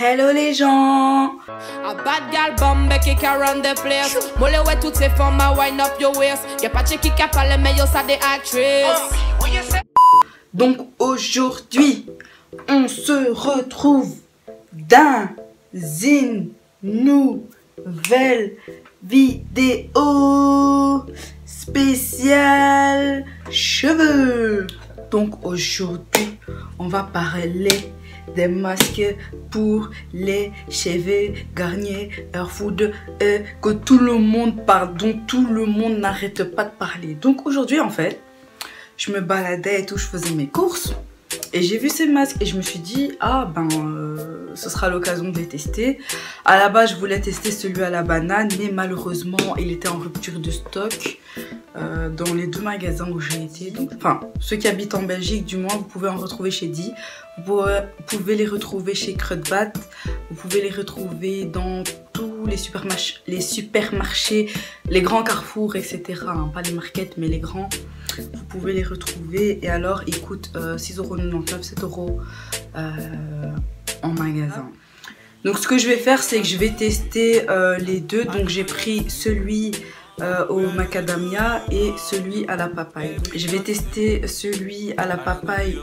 Hello les gens. A bad gal bombe kick around the place. Mole ouais toutes ces femmes à wind up your waist. Y'a pas de qui a parlé mais yo ça des actrices. Donc aujourd'hui, on se retrouve dans une nouvelle vidéo spéciale cheveux. Donc aujourd'hui, on va parler des masques pour les cheveux, Garnier, Airfood, que tout le monde parle, dont tout le monde n'arrête pas de parler. Donc aujourd'hui en fait, je me baladais et tout, je faisais mes courses et j'ai vu ces masques et je me suis dit ce sera l'occasion de les tester. À la base je voulais tester celui à la banane, mais malheureusement il était en rupture de stock dans les deux magasins où j'ai été. Donc, enfin, ceux qui habitent en Belgique du moins, vous pouvez en retrouver chez Di, vous pouvez les retrouver chez Kruidvat, vous pouvez les retrouver dans tous les supermarchés, les grands carrefours, etc. Hein, pas les markets mais les grands. Vous pouvez les retrouver et alors ils coûtent 6,99 €, 7 € en magasin. Donc ce que je vais faire, c'est que je vais tester les deux. Donc j'ai pris celui au macadamia et celui à la papaye. Je vais tester celui à la papaye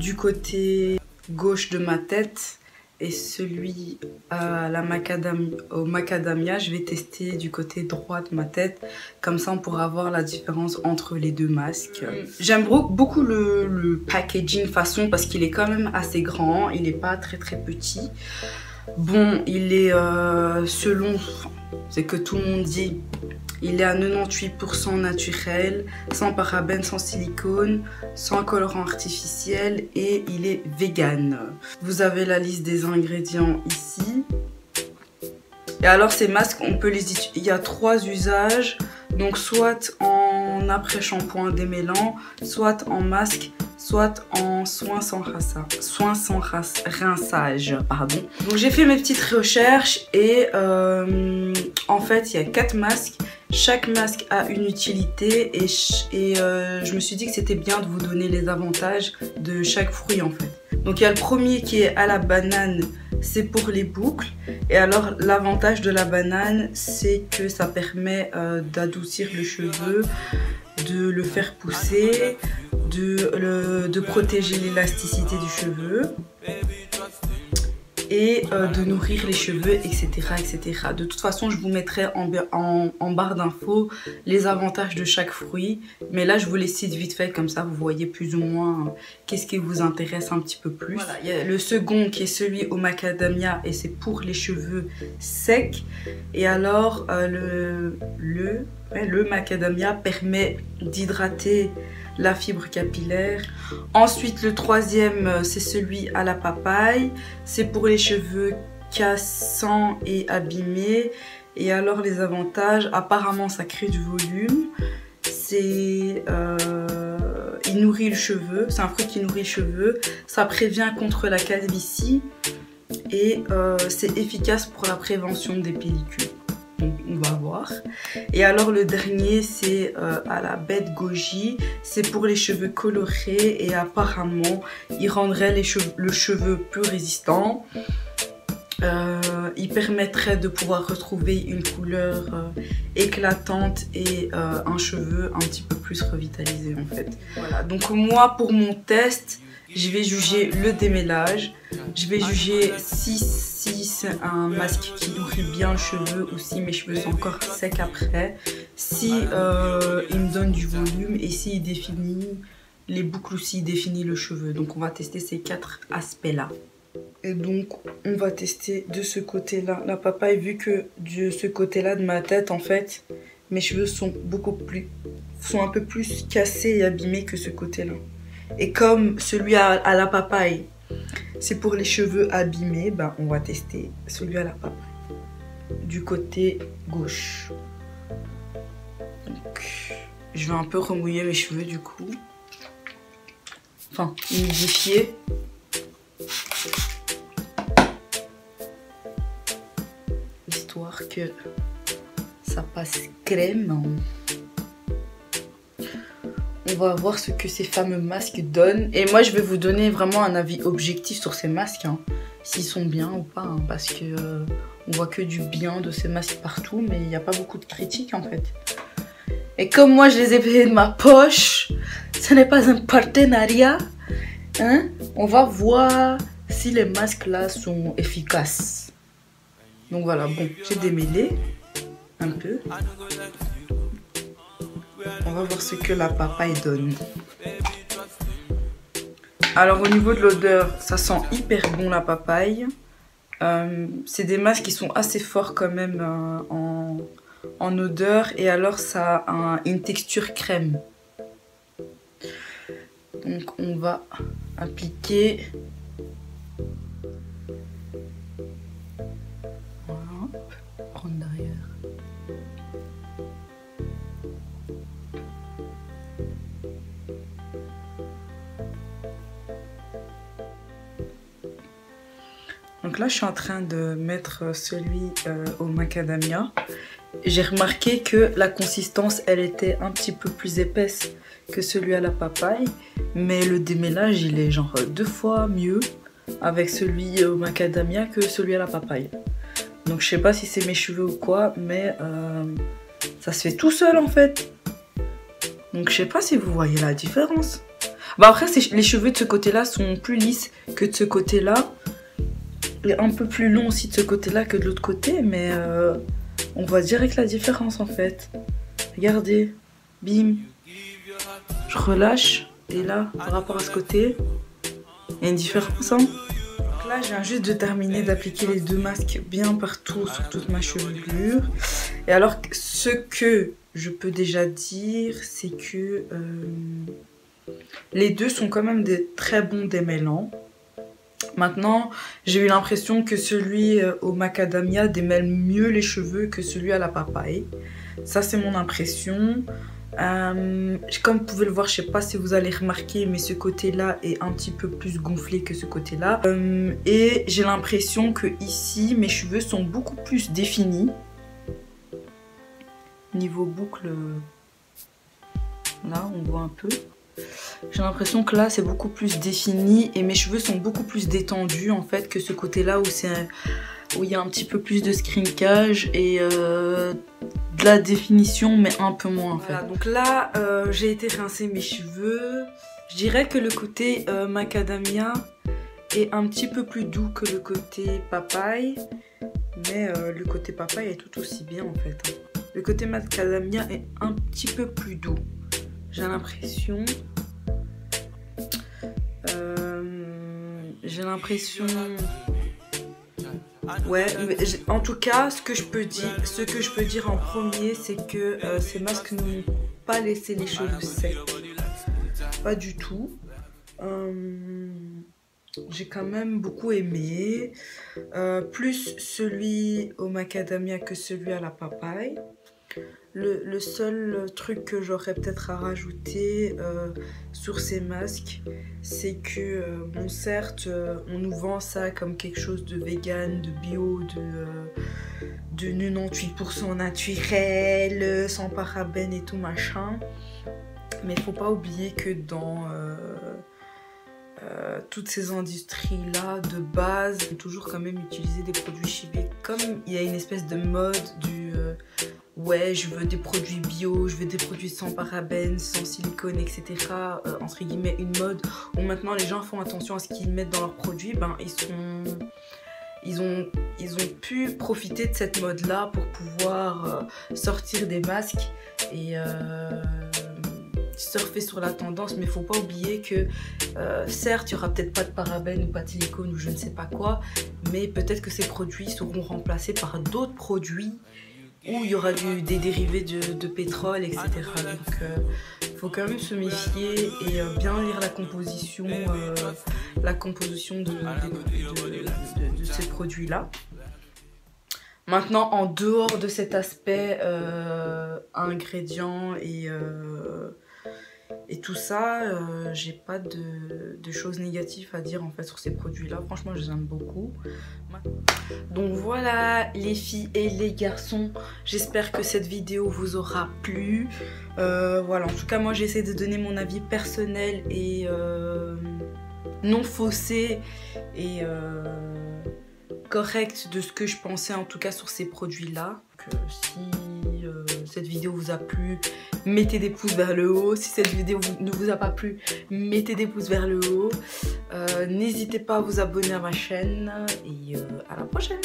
du côté gauche de ma tête et celui à la macadamia, je vais tester du côté droit de ma tête. Comme ça on pourra voir la différence entre les deux masques. J'aime beaucoup le packaging façon parce qu'il est quand même assez grand, il n'est pas très petit. Bon, il est selon, c'est que tout le monde dit, il est à 98% naturel, sans parabènes, sans silicone, sans colorant artificiel et il est vegan. Vous avez la liste des ingrédients ici. Et alors ces masques, on peut les utiliser, il y a 3 usages, donc soit en après-shampoing démêlant, soit en masque, soit en soins sans rinçage. Pardon. Donc j'ai fait mes petites recherches et en fait il y a 4 masques. Chaque masque a une utilité et je me suis dit que c'était bien de vous donner les avantages de chaque fruit en fait. Donc il y a le premier qui est à la banane, c'est pour les boucles. Et alors l'avantage de la banane, c'est que ça permet d'adoucir le cheveu, de le faire pousser, de protéger l'élasticité du cheveu et de nourrir les cheveux, etc. De toute façon, je vous mettrai en barre d'infos les avantages de chaque fruit. Mais là, je vous les cite vite fait, comme ça, vous voyez plus ou moins qu'est-ce qui vous intéresse un petit peu plus. Voilà, il y a le second qui est celui au macadamia et c'est pour les cheveux secs. Et alors, le macadamia permet d'hydrater la fibre capillaire. Ensuite le troisième c'est celui à la papaye, c'est pour les cheveux cassants et abîmés. Et alors les avantages, apparemment ça crée du volume, c'est il nourrit le cheveu, c'est un fruit qui nourrit le cheveu, ça prévient contre la calvitie et c'est efficace pour la prévention des pellicules. On va voir. Et alors le dernier c'est à la bête goji, c'est pour les cheveux colorés et apparemment il rendrait le cheveu plus résistant. Il permettrait de pouvoir retrouver une couleur éclatante et un cheveu un petit peu plus revitalisé en fait. Voilà, donc moi pour mon test, je vais juger le démêlage, je vais juger si c'est un masque qui nourrit bien le cheveu ou si mes cheveux sont encore secs après, si il me donne du volume et s'il définit les boucles ou s'il définit le cheveu. Donc on va tester ces 4 aspects là. Et donc on va tester de ce côté là la papaye, vu que de ce côté là de ma tête en fait mes cheveux sont un peu plus cassés et abîmés que ce côté là. Et comme celui à la papaye c'est pour les cheveux abîmés, ben on va tester celui à la papaye du côté gauche. Donc je vais un peu remouiller mes cheveux du coup, enfin humidifier. Histoire que ça passe crème. On va voir ce que ces fameux masques donnent. Et moi, je vais vous donner vraiment un avis objectif sur ces masques. Hein. s'ils sont bien ou pas, hein, parce que on voit que du bien de ces masques partout, mais il n'y a pas beaucoup de critiques en fait. Et comme moi je les ai payés de ma poche, ce n'est pas un partenariat, hein, on va voir si les masques là sont efficaces. Donc voilà, bon, j'ai démêlé un peu. On va voir ce que la papaye donne. Alors au niveau de l'odeur, ça sent hyper bon la papaye. C'est des masques qui sont assez forts quand même en odeur. Et alors ça a une texture crème. Donc on va appliquer. Voilà, prendre derrière. Donc là, je suis en train de mettre celui au macadamia. J'ai remarqué que la consistance, elle était un petit peu plus épaisse que celui à la papaye. Mais le démêlage, il est genre 2 fois mieux avec celui au macadamia que celui à la papaye. Donc je sais pas si c'est mes cheveux ou quoi, mais ça se fait tout seul en fait. Donc je sais pas si vous voyez la différence. Bah après, les cheveux de ce côté-là sont plus lisses que de ce côté-là. Et un peu plus long aussi de ce côté-là que de l'autre côté, mais on voit direct la différence en fait. Regardez, bim, je relâche, et là, par rapport à ce côté, il y a une différence, hein. Donc là, je viens juste de terminer d'appliquer les 2 masques bien partout sur toute ma chevelure. Et alors, ce que je peux déjà dire, c'est que les deux sont quand même des très bons démêlants. Maintenant, j'ai eu l'impression que celui au macadamia démêle mieux les cheveux que celui à la papaye. Ça, c'est mon impression. Comme vous pouvez le voir, je sais pas si vous allez remarquer, mais ce côté-là est un petit peu plus gonflé que ce côté-là. Et j'ai l'impression que ici, mes cheveux sont beaucoup plus définis. Niveau boucle, là, on voit un peu. J'ai l'impression que là c'est beaucoup plus défini et mes cheveux sont beaucoup plus détendus en fait que ce côté là où il y a un petit peu plus de scrinkage et de la définition mais un peu moins en fait. Voilà, donc là j'ai été rincer mes cheveux. Je dirais que le côté macadamia est un petit peu plus doux que le côté papaye, mais le côté papaye est tout aussi bien en fait. Le côté macadamia est un petit peu plus doux. J'ai l'impression... Ouais, mais en tout cas, ce que je peux dire en premier, c'est que ces masques n'ont pas laissé les cheveux secs. Pas du tout. J'ai quand même beaucoup aimé. Plus celui au macadamia que celui à la papaye. Le seul truc que j'aurais peut-être à rajouter sur ces masques, c'est que, bon certes, on nous vend ça comme quelque chose de vegan, de bio, de 98% naturel, sans parabènes et tout machin. Mais il faut pas oublier que dans toutes ces industries-là, de base, on toujours quand même utiliser des produits chimiques. Comme il y a une espèce de mode du... ouais, je veux des produits bio, je veux des produits sans parabènes, sans silicone, etc. Entre guillemets, une mode où maintenant les gens font attention à ce qu'ils mettent dans leurs produits. Ben, ils ont pu profiter de cette mode-là pour pouvoir sortir des masques et surfer sur la tendance. Mais il ne faut pas oublier que, certes, il n'y aura peut-être pas de parabènes ou pas de silicone ou je ne sais pas quoi, mais peut-être que ces produits seront remplacés par d'autres produits où il y aura des dérivés de pétrole, etc. Donc il faut quand même se méfier et bien lire la composition de ces produits-là. Maintenant, en dehors de cet aspect ingrédients et tout ça, j'ai pas de choses négatives à dire en fait sur ces produits-là. Franchement, je les aime beaucoup. Donc voilà les filles et les garçons, j'espère que cette vidéo vous aura plu. Voilà, en tout cas moi j'essaie de donner mon avis personnel et non faussé et correct de ce que je pensais en tout cas sur ces produits-là. Si cette vidéo vous a plu, mettez des pouces vers le haut. Si cette vidéo ne vous a pas plu, mettez des pouces vers le haut. N'hésitez pas à vous abonner à ma chaîne et à la prochaine.